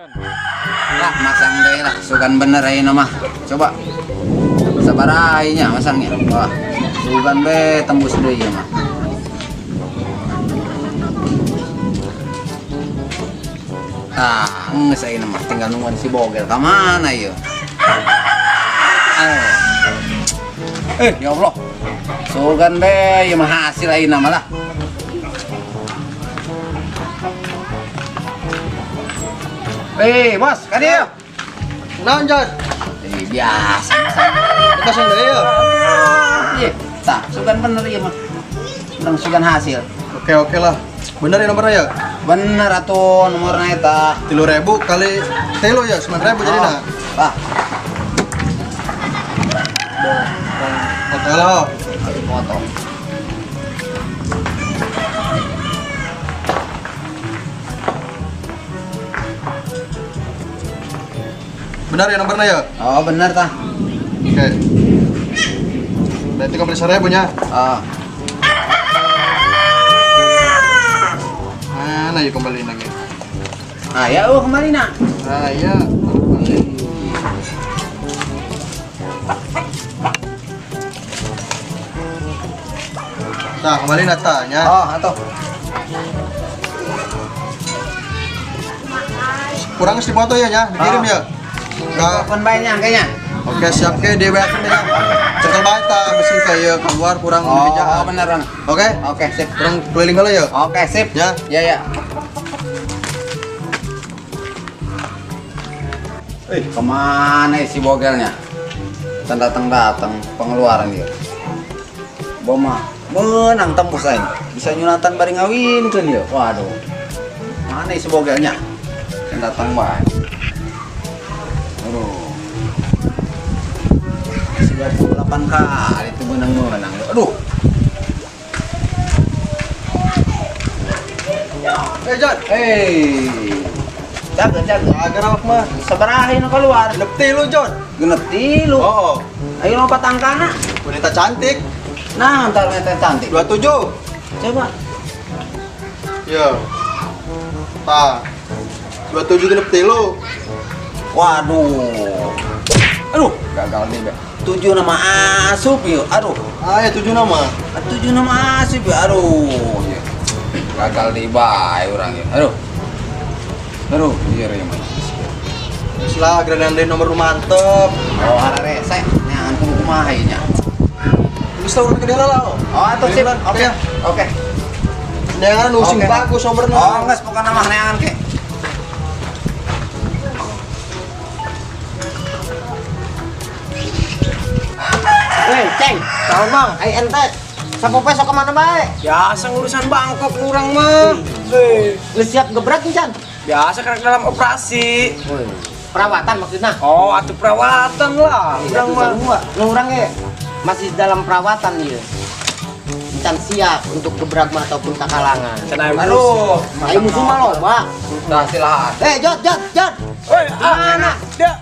Lah masang deh lah, sugan bener aja nama. Coba sabar aja masangnya. Wah, sugan be tembus deh ya mah. Nges aja nama, tinggal nungguan si Bogel kemana ya? Ya Allah, sugan be ya mah hasil aja nama lah. Bos, kan dia? Naon, Jon? Biasa. Dipasang deh ya? Iya, tak, sugan bener ya mah. Udah sugan hasil. Oke lah. Bener ya nomornya ya? Bener atuh nomornya eta. 3.000 kali telo ya, 9.000 jadi nah. Pak, Oke lah. kali potong. Benar ya nomornya ya? Oh, bener tah. Oke. Berarti kembali sore punya. Oh, Mana ya kembali lagi? ya kembali nak. Nah, iya. Nah, kembali natanya. Oh, atuh. Kurang di foto ya, dikirim ya. Nah, Kapan bayarnya kayaknya? oke siap ke di WA kan ya. Cekel bae ta mesin kayak keluar kurang Oh, jahat. bener bang. Oke, Oke, sip. kurang keliling kali ya. Oke, sip. Ya. Ya. Kemana si Bogelnya? Datang pengeluaran dia. Boma menang tembus aja. Bisa nyunatan bareng ngawin kan dia. Waduh. Mana si Bogelnya? Datang bae. Aduh. 28 kali itu menang. Aduh. Jon. Jaga. Agar awak mah. Sabarahin keluar. Genep tilu, Jon. Genep tilu. Oh, Ayo lompat angkana. wanita cantik. Nah, ntar ngetes cantik. 27. Coba. Ya. Tah. 27 genep tilu. Waduh. Aduh, gagal nih, Be. 7 nama asup yuk. Aduh. Ah, ya 7 nama. 7 nama asup ya. Aduh. Gagal di bay orang ya. Aduh, iya ya mah. Setelah granade nomor mantep. Oh, ada rese. Nyangan pun kumaha nya. Bisa urut ke dia lah. Oh, atuh sip. Oke. Ya. Oke. Neangan using Oke. bagus nomornya. Oh, geus pokona mah neangan ke. Weh, Ceng, tahun bang, ente, sapo besok kemana baik? Biasa ngurusan Bangkok kurang mah. Lu siap gebrak nih, Chan? Biasa karena dalam operasi. Perawatan maksudnya? Oh, atuh perawatan lah. Kurang mah. Lu orang ya masih dalam perawatan ya. Chan siap untuk gebrak mah ataupun kakalangan. Cenah Aduh. Ayo musuh mah lo, Pak. Dah silahkan. Jod. Woi, Mana? Dah.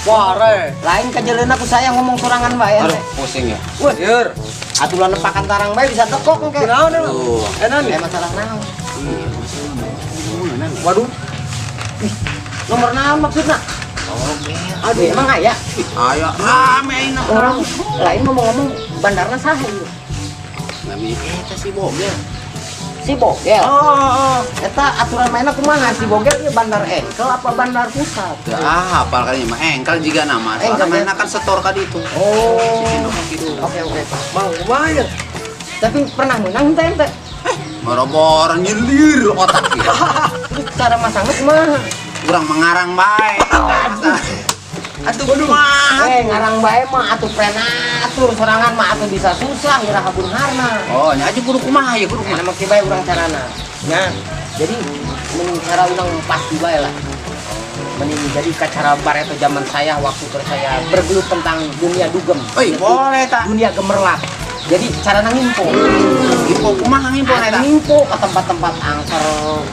Wah, re. Lain kejeleuna aku saya ngomong sorangan bae Aduh, ente. pusing ya. Wah, yeur. Aturan nepakan tarang bae bisa tekok engke. Kunaon nih? Tuh. Enak nih. Masalah naon? Waduh. Nomor naon maksudnya? Aduh, emang aya? Ayo rame aing Orang lain ngomong-ngomong bandarna saha ieu? Nami eta si Bogel. Si Bogel. Oh. Eta aturan mainnya kumaha si Bogel ieu bandar engkel apa bandar pusat? Hafal kali mah engkel juga nama. Soalnya Engkel, mainnya kan setor ka ditu. Oh. Gitu. Oke. Mang kumaha. Tapi pernah menang ente? Boro-boro nyelir otak ya. Terus cara masangnya kumaha? Kurang mengarang bae. Atuh mah. Ngarang bae mah atuh prenatur sorangan mah atuh bisa susah geura habunharna. Oh, nya aja kudu kumaha ya kudu Nah, kumaha. make bae urang carana. Nah, jadi mending cara urang pasti bae lah. Mending jadi cara bareto zaman saya waktu saya bergelut tentang dunia dugem. Oi, boleh tak? Dunia gemerlap. Jadi cara ngimpo. Info kumaha info eta? Ngimpo ke tempat-tempat angker,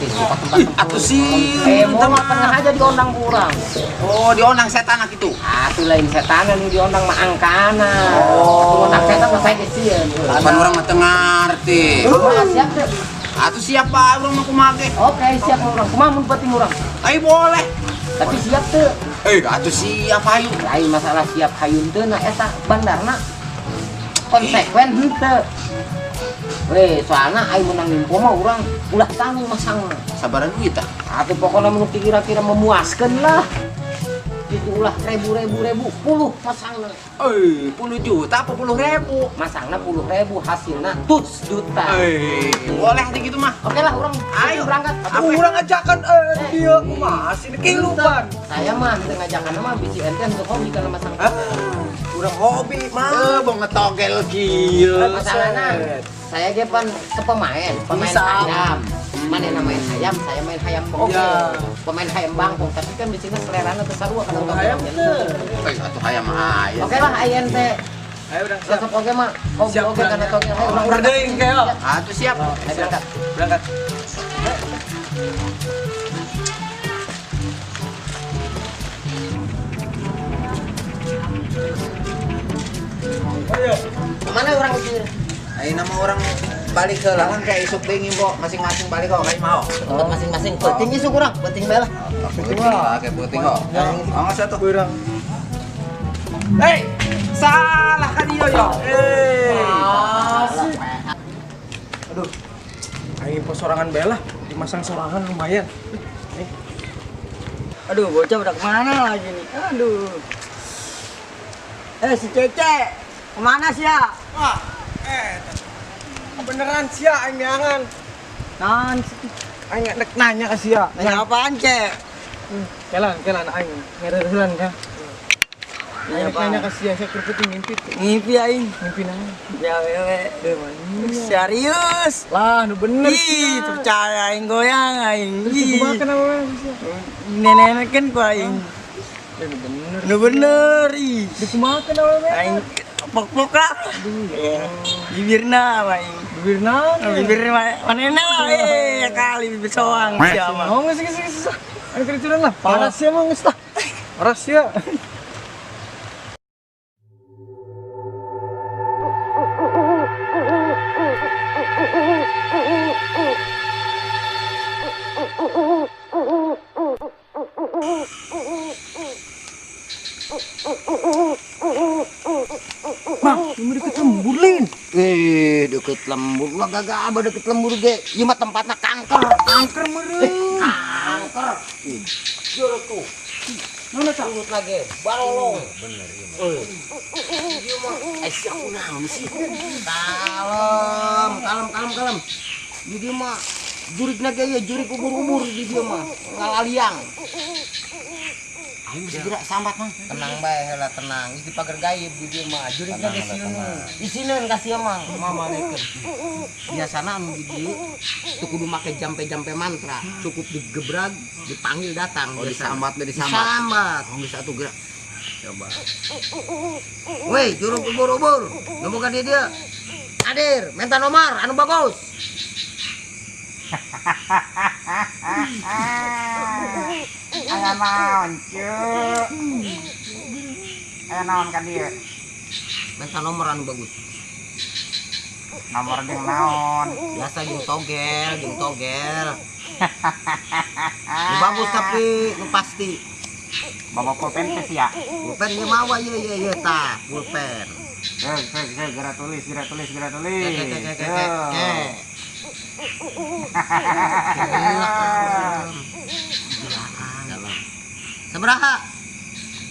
ke tempat-tempat. Atuh sih. Mau tengah aja diondang kurang. Oh, dionang setan gitu. Atuh lain setan anu diondang mah angkana. Oh. Atuh ondang setan mah saya gesieun. Pan urang mah teu ngarti. Mah siap teh. Atuh siapa orang mau kumake? Oke, siap orang. Kumaha mun penting orang. Ayo boleh. Tapi siap teu. Atuh siapa ayo? Lain masalah siap hayun teu na eta bandarna. Konsekuen henteu. Weh, soalnya aing menang nimpo mah urang ulah tanggung masangna. Sabaran duit ah. Atuh pokoknya menurut kira-kira memuaskan lah. Itu ulah ribu puluh masangna. 10 juta apa 10.000? Masangna 10.000 hasilna tus juta. Boleh gitu mah. Oke lah orang Ayo. berangkat. Aku kurang ajakan dia masih kehidupan. Saya mah teu ngajakan mah bisi ente untuk hobi kana masang. Kurang hobi mah. Bang ngetogel kieu. Masalahna saya ge pan pemain Bisa. ayam. Mana main ayam, saya main ayam oke. Ya. Pemain ayam bangkong, tapi kan di sini selerana teu sarua kana Ayam teu. Atuh hayam aya. Oke lah ayen teh. Ayo udah siap. Sosok oke mah. Hobi Siap, oke kana togel. Ayo urang Udah deing kayak. Atuh siap. Ayo berangkat. Berangkat. Ayo. Kemana orang itu? Ayo nama orang balik ke lahan kayak isuk deui mbok, masing-masing balik kok kayak mau. Tempat masing-masing. Penting isu kurang, penting bae lah. Penting lah, kayak penting kok. Awas atuh. Kurang. Hei, salah kan dia ya. Aduh. Aing pos sorangan bae lah, dimasang sorangan lumayan. Aduh, bocah udah kemana lagi nih? Aduh. Si Cece, kemana sih ya? Wah, beneran sih ya aing neangan. Nan, Aing nek nanya ke sia. nanya apaan, Cek? Kelan aing ngererelan ya. Nanya Aing apaan? nanya ke sia kerpeti mimpi. Ngimpi aing. Mimpi nanya. Ya, serius. Lah, nu bener Ih, sih. percaya aing goyang aing. Ih, Kumaha kenapa sih? nenek kan ku aing. Nu bener. Udah bener, ih. Kumaha kenapa? Aing pok-pok lah. Bibirna aing. Bibirna. Bibir manena lah, ya kali bibir soang siapa. Oh, geus. Ayo kericuran lah. Panas ya mah geus tah. Panas ya. Ini deket lembur lin. Deket lembur lah gagak abah deket lembur ge. Ieu mah tempatna kanker. Angker meureun. Kanker. Jero tuh. Nona sanggut lagi. Balolong. Bener ieu mah. Ieu mah sia kunaon sih. Kalem. Di dieu mah jurigna ge ya jurig ubur-ubur di dieu mah. Ngalaliang. Ayo segera sambat mah. Tenang bae heula tenang. Geus dipager gaib di dieu mah. Jurigna ge sieun. Isieun ka sia mah. Mama lekeun. Biasana anu di dieu teu kudu make jampe-jampe mantra. Cukup digebrag, dipanggil datang. Oh, Biasa. disambat deh, disambat. Disambat. Geus atuh gerak. Coba. Woi, jurug ubur-ubur. Nomor ka dia. Hadir, minta nomor anu bagus. Aya naon, Cuk? Aya naon ka dieu? Minta nomor anu bagus. Nomor jeung naon? Biasa jeung togel. Nu bagus tapi nu pasti. Bawa pulpen teh ya. Pulpen ge mawa ieu tah, pulpen. Geura tulis. Ke. Sabaraha?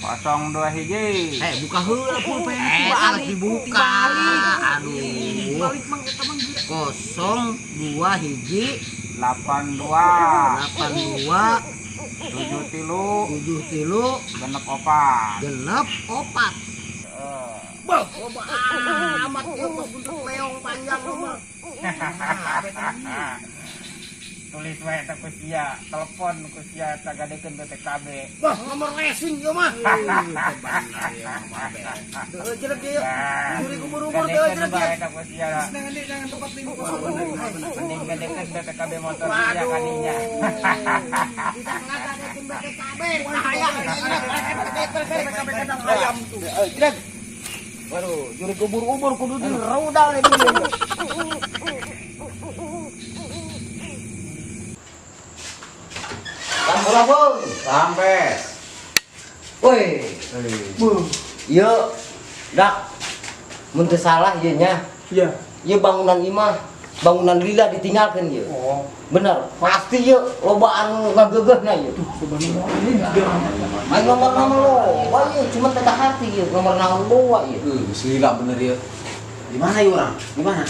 02 hiji. Buka heula pulpen. Dibuka. Aduh. 02 hiji 82 82 73 73 genep opat. genep opat. Bah, amat ieu mah buntut meong panjang mah. Tulis wae teh ku sia, telepon ku sia tagadekeun BTKB. Wah, nomor racing ieu mah. Teu jelek ieu. Curi kubur-kubur teu jelek ieu. Wae teh ku sia. Jangan tempat minggu Mending gadekeun BTKB motor sia kaninya. Tidak ngadakeun BTKB. Bahaya. ayam tuh. Jelek. Waduh, juri kubur-kubur kudu dirudal ini. Sampura bang. Sampai. Woi. Iya. Dak. Mun teu salah ieu nya. Iya. Ieu bangunan imah, bangunan lila ditinggalkeun ieu. Oh. Bener, pasti ieu lobaan ngageugehna ieu. Main nomor-nomor lo. Wah ieu cuma teh hati ieu, nomor naon bawa ieu. Selila bener ya. Di mana ya orang? Di mana?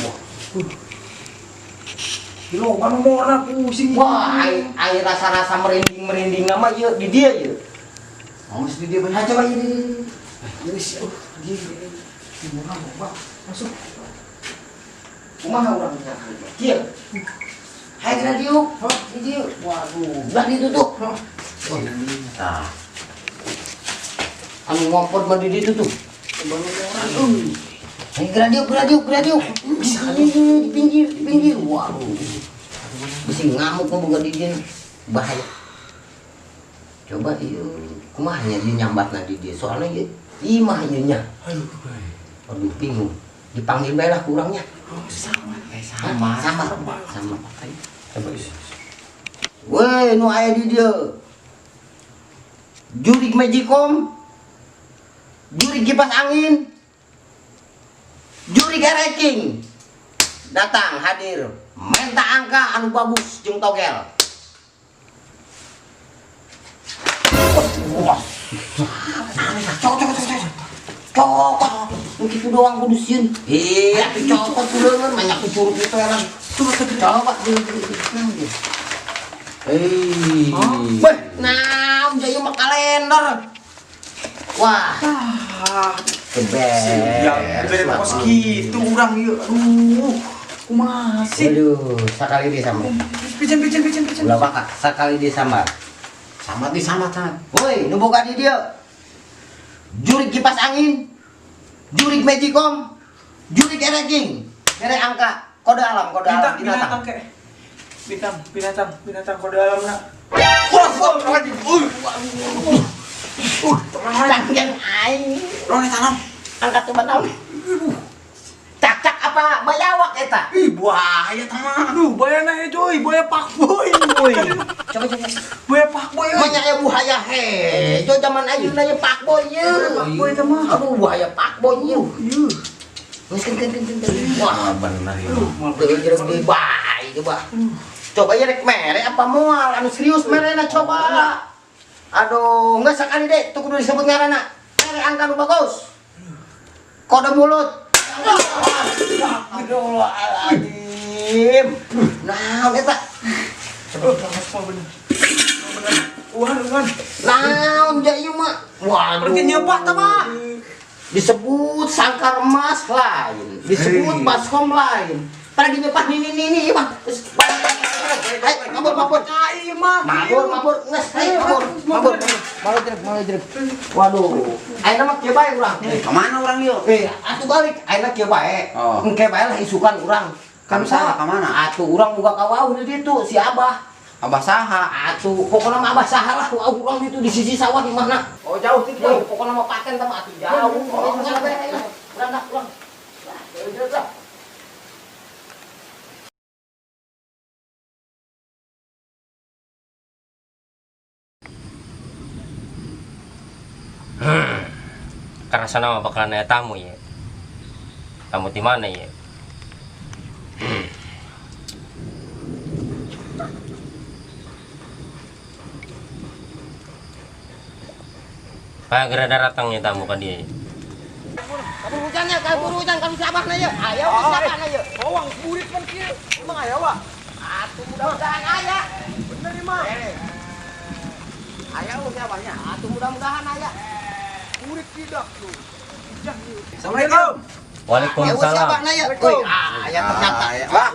Di lo kan nomor pusing. Wah, ai rasa-rasa merinding nama ieu di dia ieu. Mau mesti dia banyak. Coba ieu. Wis, masuk. Kumaha urangnya? Kieu. Hai radio. Video. Waduh, udah ditutup. Nah, Anu ngompor mah di ditu tuh. Hai radio. Di pinggir. Waduh. Bisa ngamuk boga di dieu. Bahaya. Coba ieu kumaha nya di nyambatna di dieu. Soalnya ieu imah ieu nya. Aduh bingung. Dipanggil bae lah kurangnya. Sama. Coba isi. Woi, nu aya di dieu. Jurig Magicom. Jurig kipas angin. Jurig ranking. Datang hadir. Minta angka anu bagus jeung togel. Wah. Cokot. Begitu doang kudu sieun. Atuh cokot kuleungeun banyak kucurug itu elan. Coba Weh, nah, jadi mah kalender. Wah. Bere pos gitu urang ieu. Aduh. Kumaha sih? Waduh, sakali di sambar. Pijen. Ulah bakak, sakali di sambar. sambat di sambat kan. Woi, nu boga di dieu. Jurig kipas angin. Jurig Magicom. Jurig ranking. Mere angka, kode alam binatang. Kek. Binatang kode alam nak. Tangan aing. Rone tanam. Angkat coba tahu. Cak apa bayawak eta? Ih, buaya teman. Aduh, bayana he coy, buaya pakboy. Coba. Buaya pakboy. Banyak ya buaya he. Jo zaman ayeuna ye pakboy ye. Pakboy teh mah. Aduh buaya pakboy ye. Ieu. Wah bener ya. Bener di bae coba. Coba ya rek mere apa moal anu serius merena coba. Aduh, enggak sekali deh, tuh kudu disebut ngaranna. Mere angka nu bagus. Kode mulut. Astagfirullahaladzim. Nah, eta. Uan. Naon ja ieu mah? Waduh. Pergi nyepak teh mah. Disebut sangkar emas lain, disebut baskom lain. Pergi nyepak ini mah. Hai, mabur. Cai mah. Mabur, nges, hai, mabur. Malu jerek. Waduh, ayeuna mah kieu bae urang. Kemana orang yuk? Atuh balik, ayeuna kieu bae. Oh. Engke bae lah isukan urang. Kan salah kemana? Atuh urang buka kawau di ditu si Abah. Abah saha? Atuh pokona mah Abah saha lah wau urang ditu di sisi sawah di mana. Oh, jauh ti. Pokona mah paten teh mah atuh jauh. Urang. Karena sana mah bakalan ada tamu ya. Tamu di mana ya? Pak gara datangnya tamu kan dia. Kabur hujan kami sabahna ye. Ayo sabahna ye. Bawang kurit kan kieu. Emang aya wa? Atuh mudah-mudahan aya. Bener ieu mah. Aya sabahnya. Atuh mudah-mudahan aya. Kurit tidak tuh. Assalamualaikum. Waalaikumsalam. Sabahna ye. Woi, aya ternyata. Wah,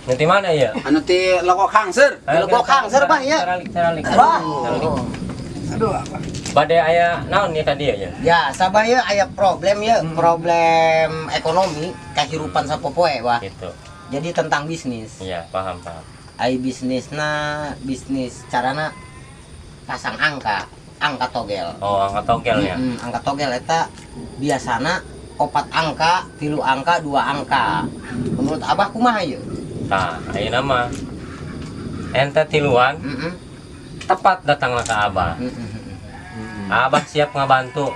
Nanti mana ya? anu ti lokok hangser. Lokok hangser, Bang, ya? Teralik. Aduh, apa? Badai ayah naon ya tadi ya? Ya, sabah ye aya problem ye, problem ekonomi kahirupan sapopoe wah. Gitu. Jadi tentang bisnis. Iya, paham. Ai bisnis carana pasang angka togel. Oh, angkat togelnya. Angka togel eta biasana 4 angka, 3 angka, 2 angka. Menurut Abah kumaha ye? Nah, ayeuna mah ente tiluan tepat datanglah ke Abah. Abah siap ngabantu.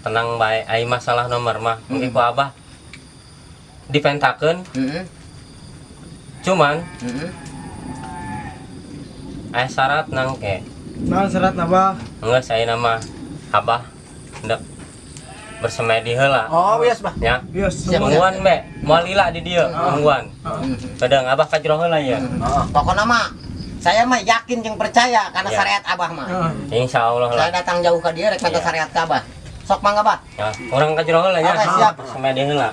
Tenang baik, ai masalah nomor mah mungkin ku Abah dipentakeun. Cuman syarat nangke. Nah, serat napa? Enggak saya nama Abah hendak bersemedi heula. Oh, bias, Bah. Ya. Bias. Mungguan be, moal lila di dieu, mungguan. Kadang Abah kajroh heula ya. Pokoknya mah saya mah yakin jeung percaya karena Ya. syariat Abah mah. Insyaallah Saya lah. datang jauh ke dia rek minta Ya. syariat ke Abah. Sok mangga, Bah. Ya, orang kajroh heula ya. Oke, siap. Semedi heula.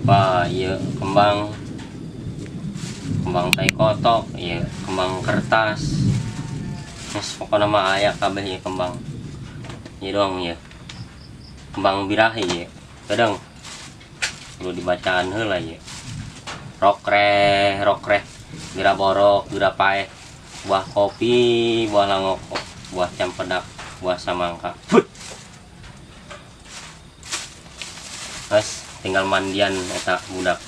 Wah, iya kembang tai kotok, iya kembang kertas. Terus pokoknya mah aya kabeh ieu kembang. Ieu doang ya. Kembang birahi ya. Kadang perlu dibacaan heula ya. Rokreh, bira borok, bira paeh, buah kopi, buah langoko, buah cempedak, buah samangka. Terus tinggal mandian eta budak.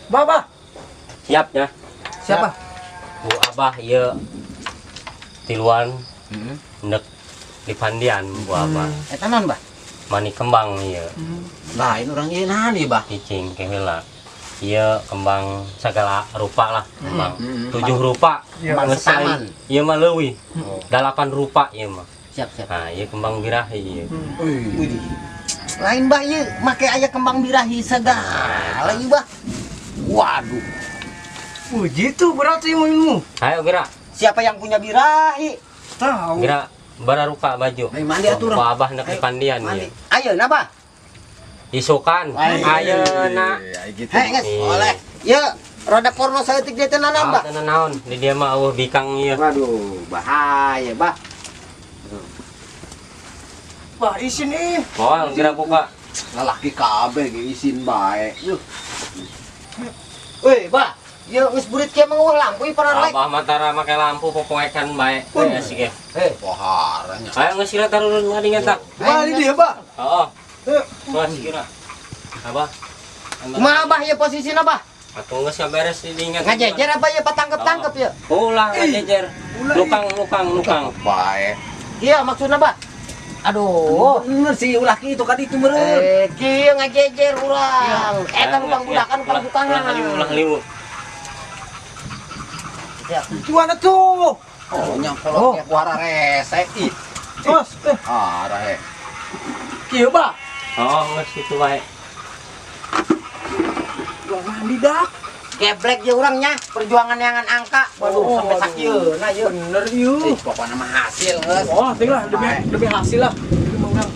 Bah. Siap ya. Siapa? Bu Abah ieu tiluan ndek di pandian Bu Abah. Eta naon, Bah? Mani kembang ieu. Lain orang ieu nani, Bah? Cicing ke heula. Ieu kembang segala rupa lah, kembang. 7 rupa. Kembang Geus setaman. lain. Ieu mah leuwih. 8 rupa ieu mah. Siap. Nah, ieu kembang birahi ieu. Lain, Bah, ieu make aya kembang birahi segala ieu, Bah. Waduh, Gitu berarti ilmu. Ayo Gira, siapa yang punya birahi? Tahu. Gira bararuka baju. Ayo mandi atuh, Bu Abah hendak di pandian mandi. ieu. Ayeuna, Bah. Isukan. Ayeuna. Gitu. Hei, guys, Iya. oleh. Ya, roda porno saeutik dia teh naon, Bah? Tenan naon? Di dia mah eueuh bikang ieu. Waduh, bahaya, Bah. Bah, isin Moal Gira buka. Lalaki kabeh ge isin bae. Yuh. Weh, Bah. Ya geus burit kieu mah lampu ieu para lek. Abah matara make lampu popoekan bae. Asik ya. Poharanya. Ayo geus sila tarurun ngading eta. Bah, ini dia, Bah. Heeh. Tuh Gira. Abah. Kumaha, Bah, ya posisina, Bah? Atuh geus beres di dingan. Ngajejer apa ya patangkep-tangkep ya? Ulah ngajejer. Lukang. Bae. Iya maksudnya, Bah. Aduh. Bener sih ulah kitu kan itu meureun. Kieu ngajejer ulang. Eta numpang budakan numpang bukangan. Ulah liwur. Ya. Tuan tuh. Oh, nya kolot ke kuara rese. Ih, Bos, rahe. kieu, Bah. Oh, geus kitu bae. Gua mandi dak. Geblek je urangnya, perjuangan yangan angka. Waduh, Oh, sampai waduh. sakieuna ieu. Bener ieu. Pokoknya mah hasil geus. Oh, tinggal demi hasil lah. Menang.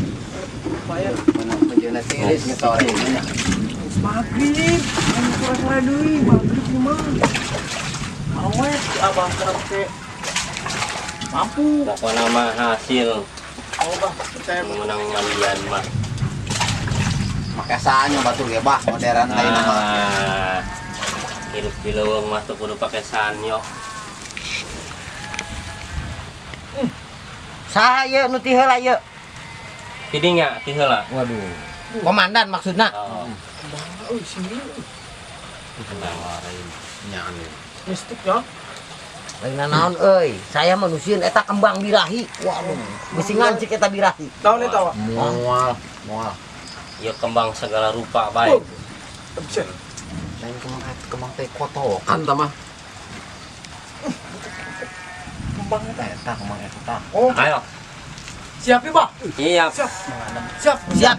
Bayar. Menang penjeuna tiris ge sore ini. Maghrib. Anu sore-sore deui, maghrib mah. Awet abah terus teh. Mampu. Pokona mah hasil Oh, Bah, percaya. menang mandian mah. Make saanya batu ge bah modern lain mah. Nah, hidup di leuweung mah teu kudu pake sanyo. Saha ieu nu ti heula ieu? Tidinya ti heula. Waduh. Komandan maksudna. Oh, Oh, sini. tenang lain. Nyan. Mistik ya. Lain naon euy, saya manusieun eta kembang birahi. Waduh, bisi ngancik eta birahi. Tahu nih tahu. Moal. Ieu kembang segala rupa bae. Bisa. Lain kemang teh kotokan tah mah. Kembang eta. Eta kemang eta. Oh, Ayo. siap ya, Bah. Iya. Siap. Siap.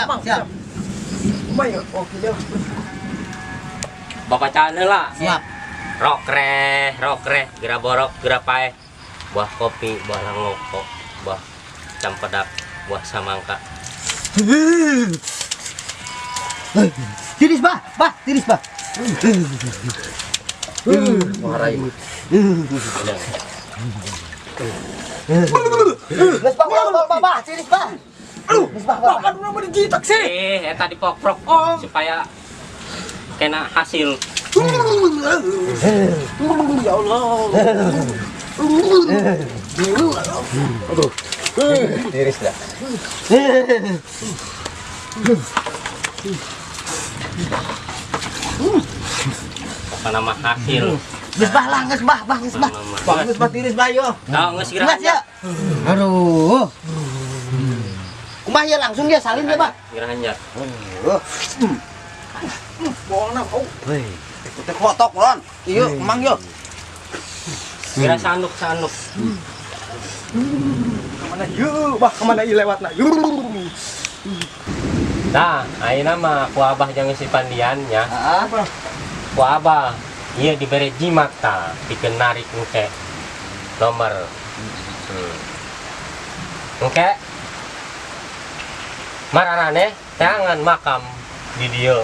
Bang. Siap. Baik, oke deh. Babacaan heula. Siap. Rokreh, gira borok, gira paeh. Buah kopi, buah langoko, buah campedak, buah samangka. Tiris, Bah. Tiris, Bah. Marayu. Geus Bah, tiris, Bah. Geus Bah. Kan udah mau digitak sih. Eta dipokrok supaya kena hasil. Ya Allah. Tiris dah. Apa nama hasil? Geus bah lah, geus bah, geus bah. Bagus bah tiris bah yo. Tahu nggak segera Geus ya. Aduh. Kumaha ya langsung dia salin dia, Bah. Segera hanjat. Bona kau. Kita kotok lon. Iya, emang yo. Segera sanduk. Kemana yuk? Bah, kemana ieu lewatna? Yuk. Nah, ayeuna mah ku abah jeung si pandian nya. Ku abah ieu dibere jimat tah pikeun narik engke nomor. Engke mararane teangan makam di dieu.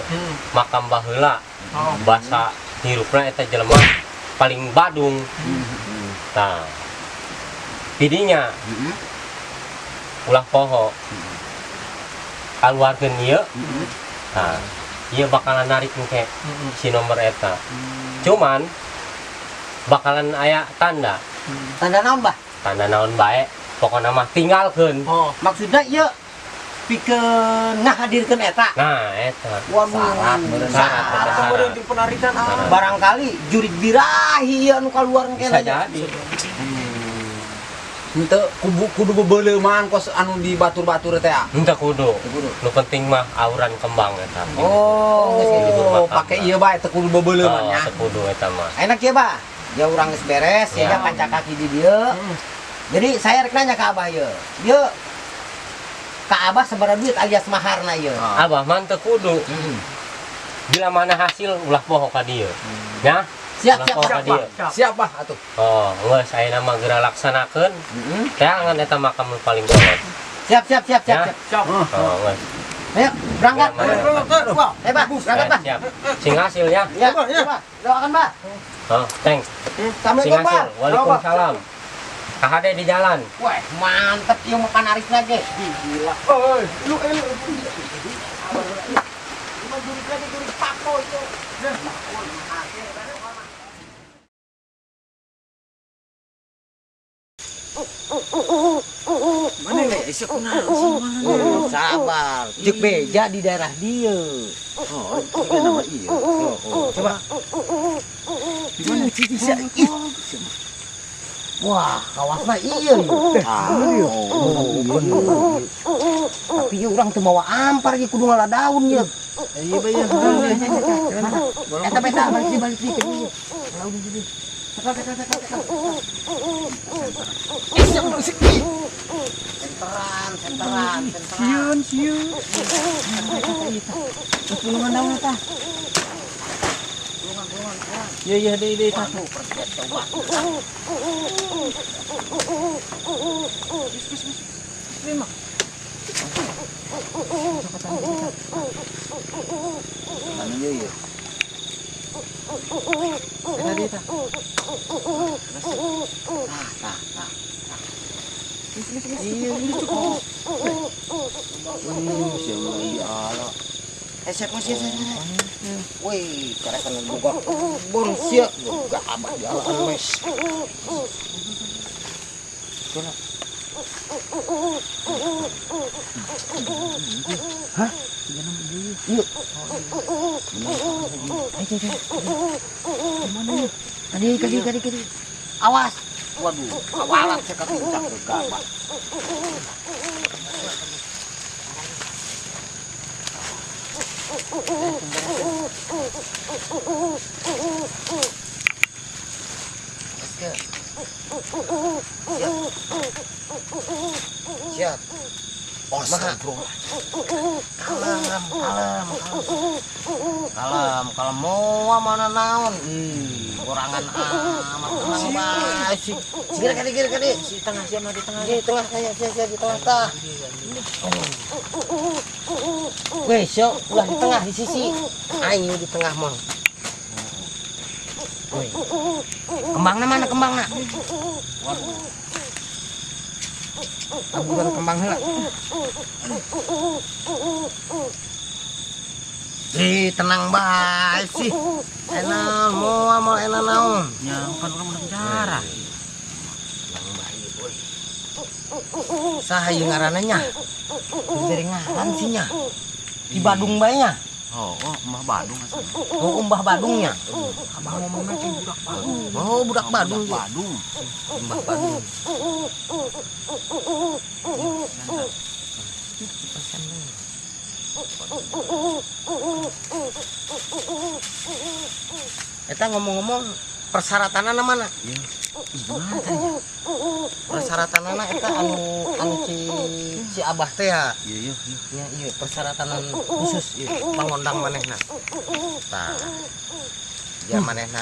Makam baheula. Bahasa hirupna eta jelema paling badung. Nah, tidinya ulah poho kaluarkeun ieu. Nah, ieu bakalan narik engke si nomor eta. Cuman bakalan aya tanda. Tanda naon, Bah? Tanda naon bae, pokona mah tinggalkeun. Oh, maksudnya ieu pikeun ngahadirkeun eta. Nah, eta. Syarat bener. Atau meureun jeung penarikan ah. Barangkali jurig birahi ieu anu kaluar Bisa kene. jadi. Henteu kudu bebeuleuh man kos anu di batur-batur teh. Henteu kudu. Kudu. Nu penting mah auran kembang eta. Oh, pakai ieu bae teu kudu bebeuleuh man nya. Teu kudu eta mah. Enak ya, Bah? Ya urang geus beres, Ya. ya kanca kaki di dieu. Jadi saya rek nanya ke Abah ye. Ye ka Abah sabaraha duit alias maharna ye. Abah mah teu kudu. Bila mana hasil ulah poho ka dieu. Ya. Siap, Ulah siap, poho ka siap, dieu. Siap bah atuh. Oh, geus ayeuna mah geura laksanakeun. Teangan eta makam nu paling kolot. Siap, siap, siap, siap, Ya. siap. Oh, geus. Ayo, berangkat. Ya, mana? Bah, berangkat, Bah. Siap. Sing hasil ya. Ya, Bah. Doakan, Bah. Oh, thanks. Sing Assalamualaikum, Bah. hasil. Waalaikumsalam. Kahade di jalan. Wah, mantep ieu mah panarisna ge. Gila. Oi, lu Jurig pako itu. Mana nih isuk kunaon sih mana? Sabar, cek beja di daerah dia. Oh, itu nama iya. Coba. Gimana sih bisa? Wah, kawasna iya yuk. Tapi ieu urang teu mawa ampar ge kudu ngaladaun ye. Iya bayar. Eta beta balik di ke dieu. Laun di dieu. Senteran. siun. Tulungan daun tah. Iya deh tah. Mana iya ya? Siap masih. Wih, karekan boga bonsia boga abah jalan mes. Hah? Yuk. Kadi. Awas. Waduh, kawalan saya kepincak ke abah. Siap. Kalem moa mana naon. Orangan amat tenang bae sih. Kiri. Si tengah siapa di tengah. Di tengah saya di tengah tah. Weh, sok ulah di tengah di sisi. Ayo di tengah mon. Weh. Kembangna mana kembangna? Bukan kembang heula. tenang bae sih. Enak mau enak naon. Ya, kan orang menjara. Tenang bae boy. Saha ieu ngaranna nya? Dari ngaran sih nya. Di Badung bae nya. Oh, Mbah Badung asal. Oh, Mbah Badungnya. Abang ngomongnya kayak budak Badung. Oh, budak Badung. Badung. Mbah Badung. Eta ngomong-ngomong persyaratanana mana? Gimana tadi? Persyaratanana eta anu si Abah teh ya. Iya. Nya ieu persyaratan khusus ieu pangondang manehna. Tah. Ya manehna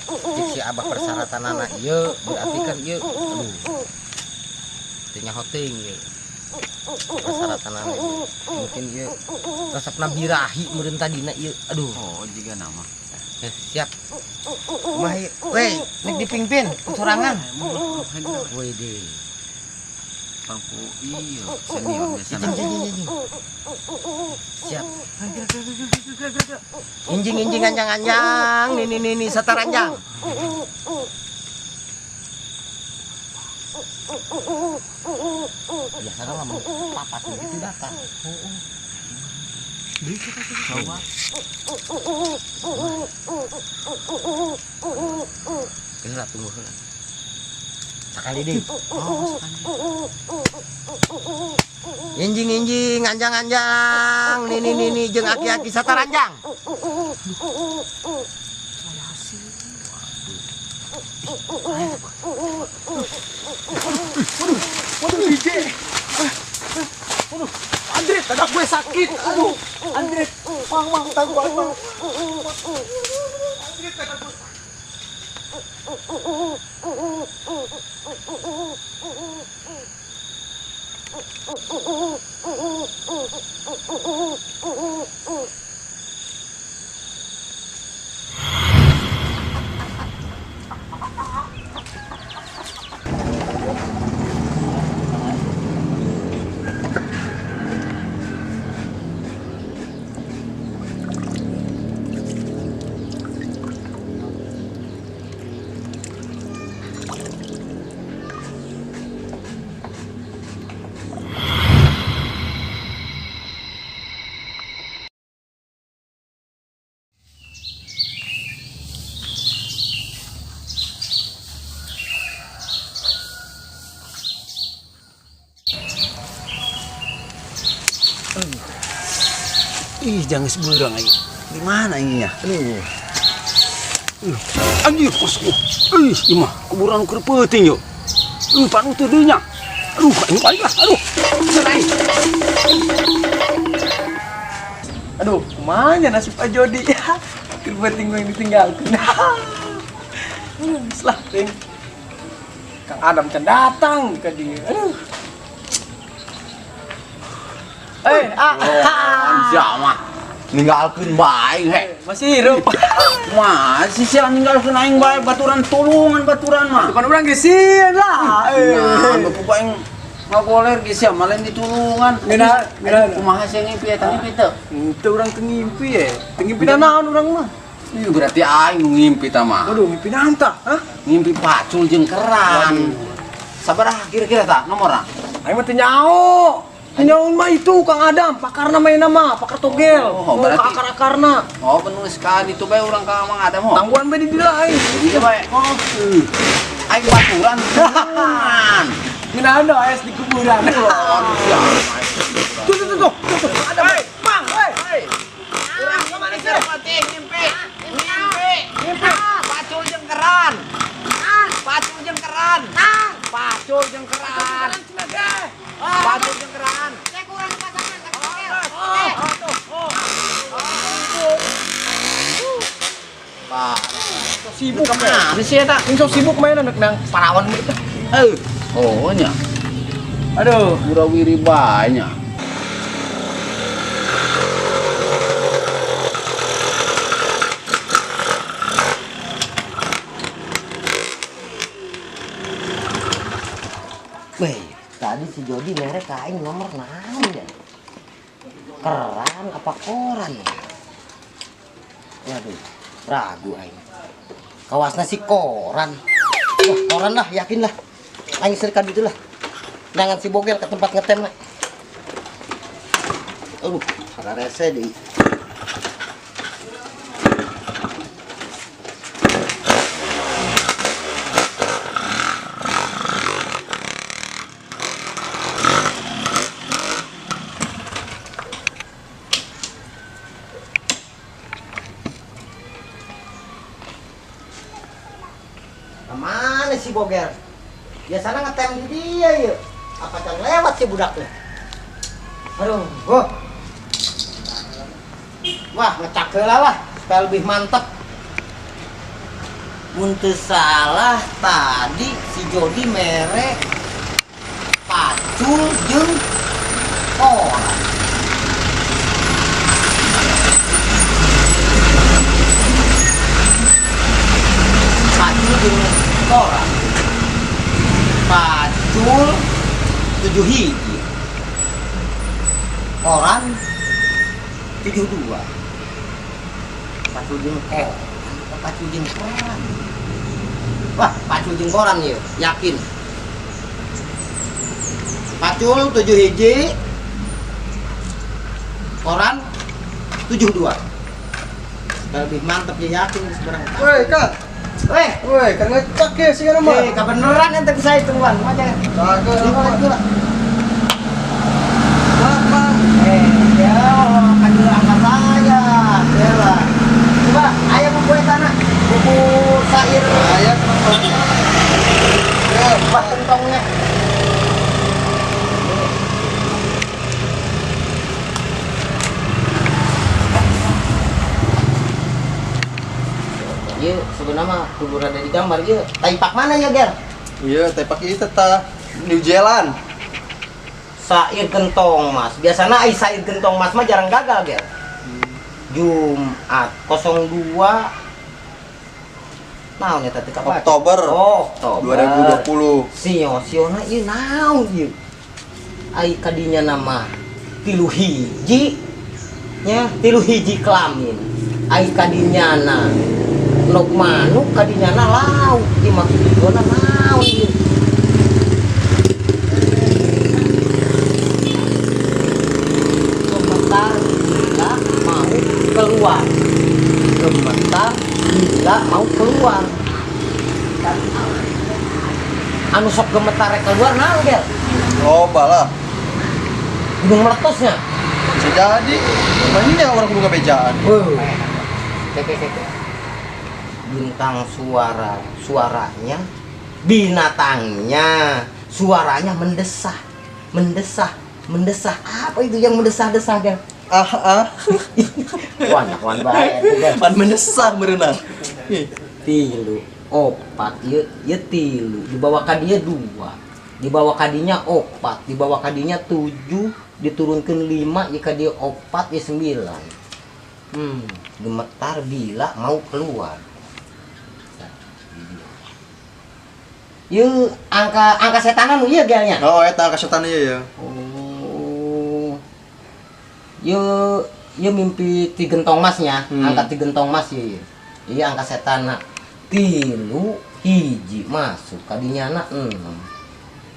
cik si Abah persyaratanana ieu berarti kan ieu aduh. Teu nyaho teuing ieu. Persyaratanana ieu. Mungkin ieu resepna birahi meureun tadina ieu. Aduh. Oh, juga nama. Siap. Mah weh, nek dipingpin sorangan. Woi deh. Pangku iya, senior biasa. Siap. Injing anjang-anjang, nih sataranjang. Biasanya lama papat begitu datang. Coba. Ini tunggu heula. Sakali deui. Injing anjang-anjang, nih jeung aki-aki sataranjang. Waduh, DJ. Waduh, Andre, dada gue sakit. Aduh, Andre, mang, tangguh, mang. Andre, dada gue. Ih, jangan seberang aja. Di mana ini ya? Anjir, bosku. Imah, kuburan kerpeting yuk. Panu tuduhnya. Aduh, ini balik lah. Aduh, selai. Aduh, kemana nasib Pak Jody ya? Kerpeting gue yang ditinggalkan. Selah, Ting. Kang Adam can datang ke dia. Aduh. Anjama. Ninggalkeun bae he. Masih hidup. Masih siang ninggalkeun aing bae baturan tulungan mah. Bukan orang gesieun lah. Nah, bapak aing ngagoler geus sia malen ditulungan. Mina. Kumaha sih ngimpi eta ngimpi teu? Itu orang tengimpi ya. Tengimpi naon orang mah. Ieu berarti aing nu ngimpi tah mah. Waduh, mimpi naon tah? Hah? Ngimpi pacul jeung keran. Sabaraha kira-kira tah nomorna? Aing mah teu nyao. Nyaun mah itu Kang Adam, pakarna main nama, pakar togel. Oh, berarti akar-akarna. Oh, penulis sekali itu bae urang ka Mang Adam. Tangguhan bae di dieu aing. Iya bae. Oh. Aing baturan tulungan. Minaon do es di kuburan. Tuh. Ada Mang, hei. Urang kemana sih? Patih ngimpi. Pacul jeung keran. Pacul jeung keran. Pacul jeung keran. Pacul jeung keran. Saya kurang pasangan, tak kecil. Pak, Sibuk kemana sih eta? Yang sok sibuk main anak nang parawan gitu. Oh nya. Aduh, Burawiri banyak. Weh, tadi si Jody merek kain nomor naon ya? Keran apa koran ya? Waduh, ragu aing. Kawasna si koran. Wah, koran lah, yakin lah. Aing serikat gitu lah. Nangan si bogel ke tempat ngetem lah. Aduh, ada rese deh. Kemana si bogel? Biasanya ngetem di dia ya. Apa can lewat si budaknya? Aduh, wah ngecak heula lah, supaya lebih mantep. Untuk salah tadi si Jody mere pacul jeung orang. Pacul jeung orang. Pacul 7 hiji. Orang 72. Pacul jeung pacul jeung koran. Wah, pacul jeung koran ya, yakin. Pacul 7 hiji. Koran 72. Lebih mantep ya, yakin sebenarnya. Woi, Kak. Woi, kan ngecak ya sih kan mah. Kebenaran ente ke saya tuan, aja. Kagak. Ya, kadir angkat saya. Ya lah. Coba, ayah buku tanah. Buku sair. Ayah kenapa? Ya, buat kentongnya. Iya, sebenarnya kubur ada di gambar iya. Taipak mana ya, Ger? Iya, tepak itu ta New Zealand. Sair gentong mas, biasanya ai sair gentong mas mah jarang gagal Ger. Jumat 02 naon ya tadi kapan? Oktober. Oh, Oktober 2020. Siona ieu naon ieu? Ai kadinya nama 3 hiji nya 3 hiji kelamin. Ai kadinya na nok manuk kadinya na lauk. Ieu maksud tujuanna naon ieu? Gemetar bila mau keluar. Gemetar bila mau keluar. Anu sok gemetar keluar naon Gel? Loba lah. Gunung meletusnya. Bisa jadi. Banyak orang kudu kabejaan. Keke. Bintang suaranya, binatangnya, suaranya mendesah. Apa itu yang mendesah-desah Gel? Wan bae Pan mendesah berenang. tilu opat ieu tilu dibawa ka dia 2 dibawa kadinya opat dibawa kadinya 7 diturunkan 5 ya ka dia opat ya 9 gemetar bila mau keluar. Ieu angka setanan ieu gelnya. Oh, eta kasetan ieu ya. Oh. Ieu mimpi ti gentong masnya, angka ti gentong mas ieu. Iya angka setana 3 hiji masuk kadinya na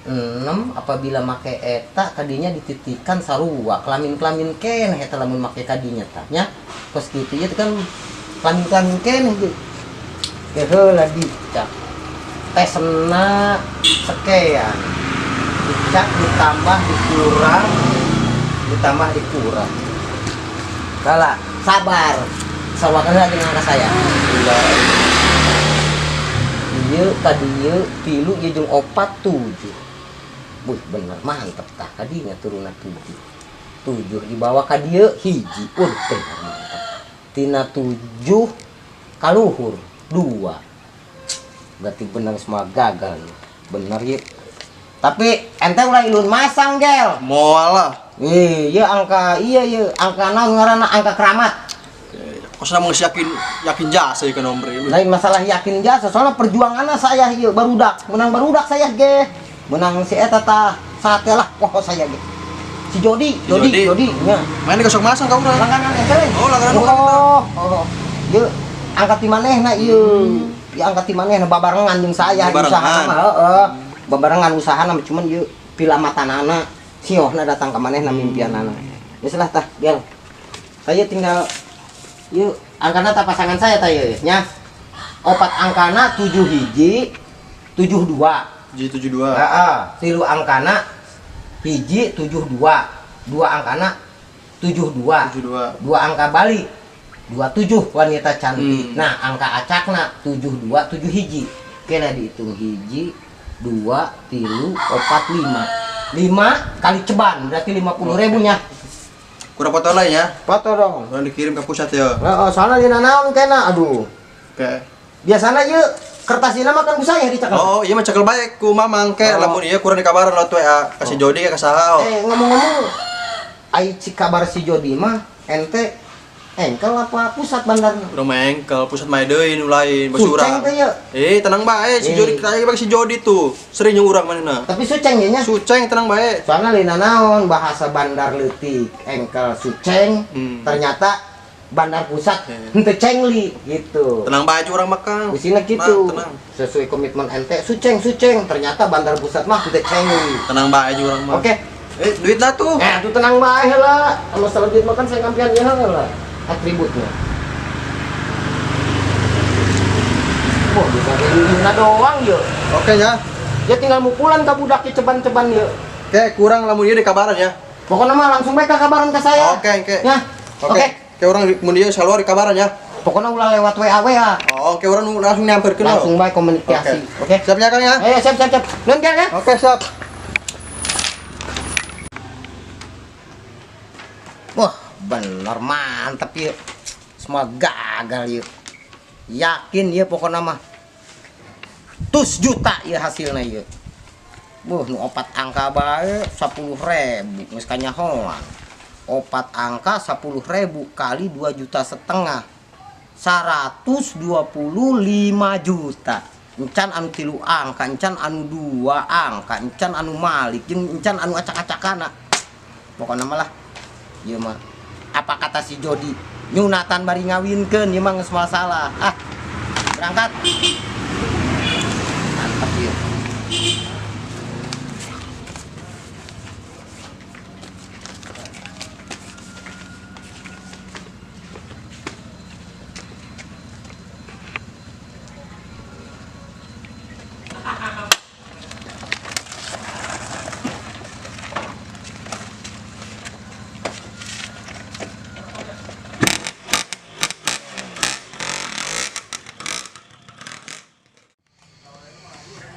6 apabila make eta kadinya dititikan sarua kelamin keneh eta lamun make kadinya tah nya kos kitu ieu kan kelamin keneh ge ya heula dicak tesna sekean dicak ditambah dikurang kala sabar sawakan lagi ngangka saya ieu tadi ieu 3 ieu jeung 4 7 buh bener mantep tah kadinya turunna 7 dibawa ka dieu hiji bener mantep tina 7 kaluhur 2 berarti bener semua gagal bener ieu tapi ente ulah ilun masang Gel Moal lah. iya angka naon ngaranna angka keramat. Kosna mah yakin jasa ieu kan ombre. Lain masalah yakin jasa, soalnya perjuangannya saya ieu barudak, menang barudak saya ge. Menang si eta tah sate lah pokok saya ge. Si Jody nya. Main di kosong masang ka urang. Langganan ente. Oh, langganan urang. Oh. Yuk, angkat di manehna ieu. Ya angkat di manehna babarengan jeung saya Babarengan. usaha mah heeh. Babarengan usaha mah cuman ieu pila matanana siohna datang ka manehna mimpianana. Geus lah tah, Gel. Saya tinggal yuk angkana tah pasangan saya tah ieu nya. Opat angkana 7 hiji 72. J72. Heeh, tilu angkana hiji 72. Dua angkana 72. 72. Dua angka balik 27 wanita cantik. Hmm. Nah, angka acakna 72 7 hiji. Kena dihitung hiji 2 3 4 5. 5 kali ceban berarti 50.000 nya. Kurang foto lain ya. Foto dong. Lalu dikirim ke pusat ya. Heeh, soalnya dina naon kena aduh. Oke. Biasana ieu kertas dina mah kan ku saya dicekel. Oh, iya mah cekel baik ku mamang ke Oh. lamun ieu kurang dikabaran lo tuh ya. Kasih Jody ka saha. Ngomong-ngomong ai kabar si Jody mah ente engkel apa pusat bandarna? Udah mengkel pusat mah deui nu lain basi Suceng teh urang. ya. Tenang bae si Eh. Jody kita bagi si Jody tuh. Sering jeung urang manehna. Tapi suceng ye nya. Suceng tenang bae. Soalnya lina naon bahasa bandar leutik engkel suceng ternyata bandar pusat henteu cengli gitu. Tenang bae urang makan. Usina gitu. Tenang. Sesuai komitmen ente suceng ternyata bandar pusat mah henteu cengli. Tenang bae urang mah. Oke. Duit lah tuh. Tuh tenang bae heula. Masalah duit makan saya ngampian ieu heula. Atributnya. Wah, bisa kayak doang yuk. Oke ya. Ya tinggal mupulan ka budak ceban-ceban yuk. Oke, kurang lamun ieu dikabaran ya. Pokoknya mah langsung bae kabaran ke saya. Oke, oke. Ya. Oke. Kayak orang mun ieu saluar dikabaran ya. Pokoknya ulah lewat WA ya. Oh, oke orang langsung nyamperkeun lo. Langsung bae komunikasi. Oke. Siap ya, Kang ya? Ayo siap. Nun kan ya? Oke, siap. Wah, bener mantap yuk. Semua gagal yuk. Yakin ya pokoknya mah. Tus juta ya hasilnya yuk. Nu opat angka bae 10.000 geus kanyahoan. Opat angka 10.000 kali 2,5 juta 125 juta. Encan anu 3 angka, encan anu 2 angka, encan anu malik, jeung encan anu acak-acakana. Pokoknya malah ieu mah apa kata si Jody nyunatan bari ngawinkeun ieu mah geus masalah. Berangkat. Mantap ieu.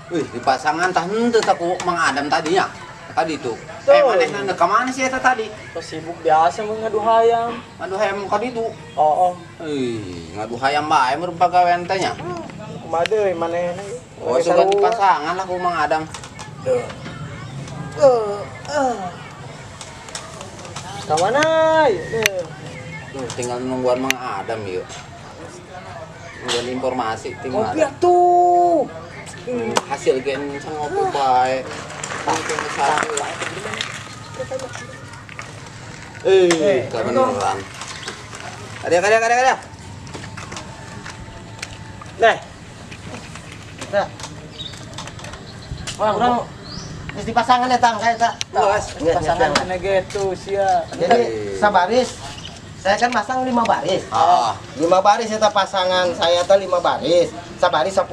Wih, di pasangan tah henteu tah ku Mang Adam tadinya. Tadi tuh. Manehna ka mana sih eta tadi? Sibuk biasa mengadu hayam. Aduh hayam ka ditu. Oh, Ngadu hayam bae meureun pagawean teh nya. kumaha manehna. Oh, sudah di pasangan lah ku Mang Adam. Ka mana? Tinggal nungguan Mang Adam yuk. Nungguan informasi tinggal. Ngopi atuh. Hasil gen ngopi bae. Langsung ke satu. Kebenaran. Ada. Nah, Nah. Orang geus dipasangan ya tang kayak tak. pasangan mana gitu sia. Jadi sabaris saya kan masang 5 baris. Ah. 5 baris eta pasangan saya teh 5 baris. Sabaris 10.000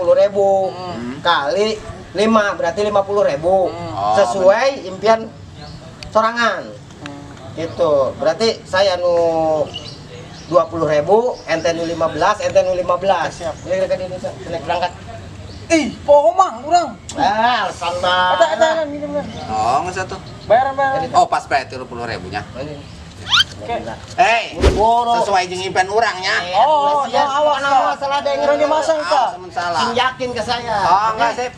kali 5 berarti 50.000. Sesuai impian sorangan. Gitu. Berarti saya nu 20.000, ente nu 15, ente nu 15. Siap. Ya ka dieu naik berangkat. Ih, poho mang urang. Alasan mah. Eta minum. Oh, nggak satu. Bayaran. Oh, pas bae 30.000-nya. Oke. Sesuai jeung impian urangnya. Oh, ya awak nama salah deng Urang masang ka. Salah. Sing yakin ke saya. Oh, enggak sip.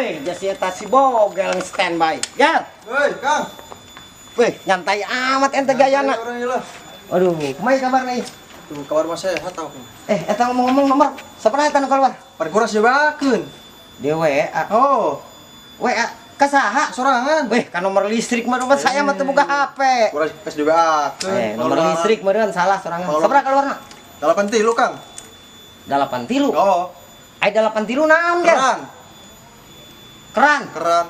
Weh, jasi eta si Bogel standby. Gel. Hei, Kang. Weh, nyantai amat ente gayana. Orang ieu lah. Aduh, kumaha kabar nih? Tuh kabar mah sehat tau. Eta ngomong-ngomong nomor sabaraha eta nu keluar? Parkuras jebakeun. Di WA. Oh, WA ka saha? sorangan. Weh, ka nomor listrik mah rumah saya mah teu boga HP. Kuras pas jebakeun. Nomor listrik meureun salah sorangan. Kalau- Sabaraha keluarna? 83 Kang. 83. Oh, Ai 83 naon, Gel? keran. Keran. Keran.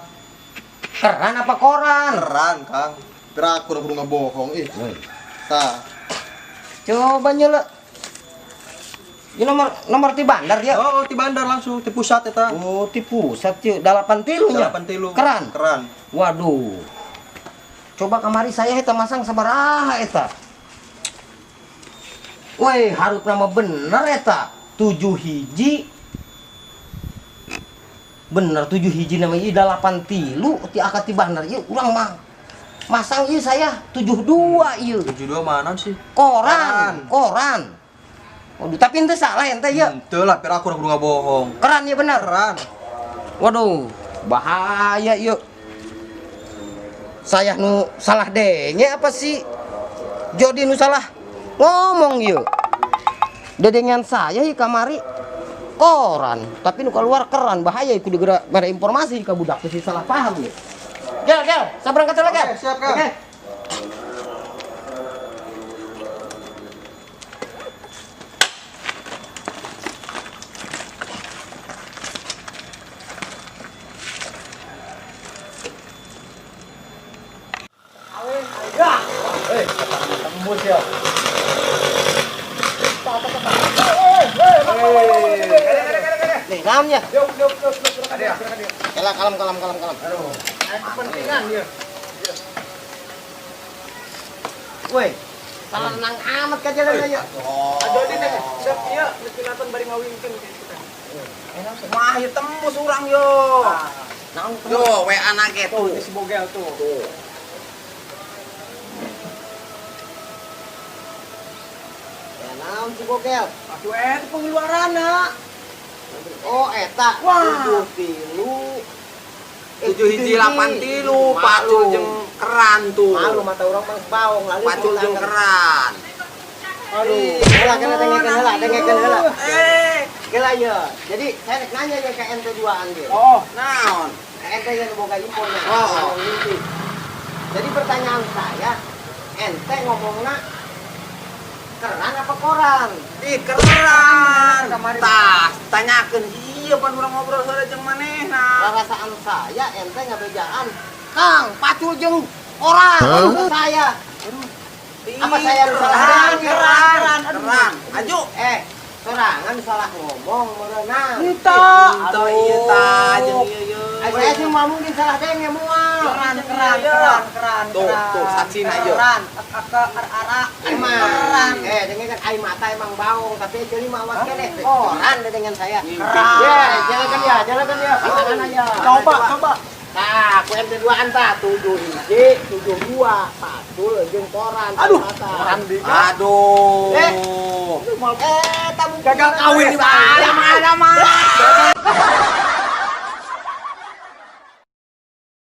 Keran apa koran? Keran, Kang. Kira aku udah bohong. Ih, Weh, tah. coba nyele. Ini nomor ti bandar ya. Oh, di bandar langsung di pusat eta. Oh, ti pusat ya. 83 nya. 83. Keran. Keran. Waduh. Coba kamari saya eta masang sabaraha eta. Woi, harus nama bener eta. 7 hiji. Bener 7 hiji nama ieu 83 ti akad ti bandar ieu urang mah. Masang ieu saya 72 ieu. 72 mana sih? Koran. Waduh, tapi ente salah ente ya. Henteu lah, kira aku udah bohong. Keran ya bener. Keran. Waduh, bahaya yuk. Saya nu salah denge apa sih? Jodi nu salah ngomong yuk. Dedengan saya hi kamari koran, tapi nu keluar keran bahaya iku digera mere informasi ka budak teh salah paham yuk. Gel, sabar angkat lagi. Oke, siap, Kang. Oke. Tembus ya. Nih, namanya. Kalem. Kepentingan ya. Woi, salah nang amat ka jalan aja. Ada di nih, iya, kelihatan bari ngawinkeun kita. Mah ya tembus urang yo. Naon Yo, WA na ge Tuh, tuh. di si Bogel tuh. Ya naon si Bogel? Aduh, itu pengeluaranna. Oh, eta. Wah. 7 hiji 83 pacul jeung keran tuh. Malu mata orang mah baong lalu Pacul jeung keran. Aduh, dengekeun heula. Gila ya. Jadi saya rek nanya ya ke ente duaan dia. Oh, naon? Ente yang boga infonya. Oh. Ngintip. Jadi pertanyaan saya, ente ngomongna keran apa koran? Ih, keran. Tah, tanyakeun ieu pan urang ngobrol sore jeung manehna. Perasaan saya ente ngabejaan Kang, pacul jeung orang saya. Apa saya harus salah dengar? Keran. Aju. Sorangan salah ngomong merenang. Ento ieu tah jeung ieu. Saya cuma mungkin salah dengar mual. Keran. Tuh, saksina ieu. Emang, dengan kan air mata emang bau, tapi jadi mawat kene. Koran dengan saya. Ya, jalankan ya, pasangan aja. Coba. Nah, aku ente duaan tah 7 hiji, 72, pacul jeung koran. Aduh, koran Aduh. tamu Gagal kawin di saya. Mana mah?